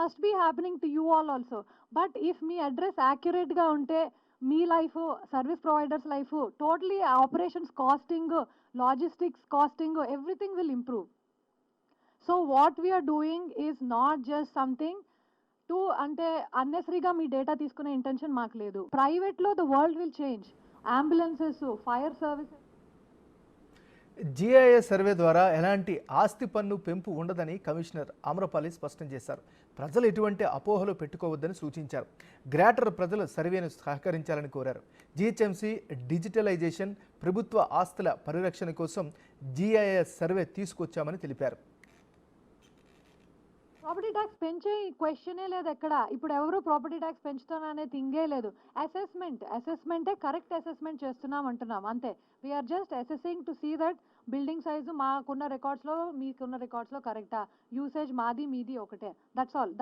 Must be happening to you all also. But if మీ address యాక్యురేట్గా ఉంటే మీ life, service providers life, totally operations costing, logistics costing, everything will improve. So what we're doing is not just something to అంటే అన్నెసరీగా మీ data తీసుకునే intention మాకు లేదు. ప్రైవేట్లో the world will change. Ambulances, fire services. GIS survey ద్వారా ఎలాంటి ఆస్తి పన్ను పెంపు ఉండదని కమిషనర్ ఆమ్రపాలి స్పష్టం చేశారు. ప్రజలు ఎటువంటి అపోహలు పెట్టుకోవద్దని సూచించారు. గ్రేటర్ ప్రజలు సర్వేను సహకరించాలని కోరారు. జీహెచ్ఎంసీ డిజిటలైజేషన్, ప్రభుత్వ ఆస్తుల పరిరక్షణ కోసం జీఐఎస్ సర్వే తీసుకొచ్చామని తెలిపారు. ప్రాపర్టీ ట్యాక్స్ పెంచే క్వశ్చనే లేదు ఎక్కడ. ఇప్పుడు ఎవరు ప్రాపర్టీ ట్యాక్స్ పెంచుతాననే థింగే లేదు. అసెస్మెంటే కరెక్ట్ అసెస్మెంట్ చేస్తున్నాం అంటున్నాం అంతే. We're just assessing to see that building size మాకున్న రికార్డ్స్లో మీకున్న రికార్డ్స్లో కరెక్టా, యూసేజ్ మాది మీది ఒకటే, దట్స్ ఆల్.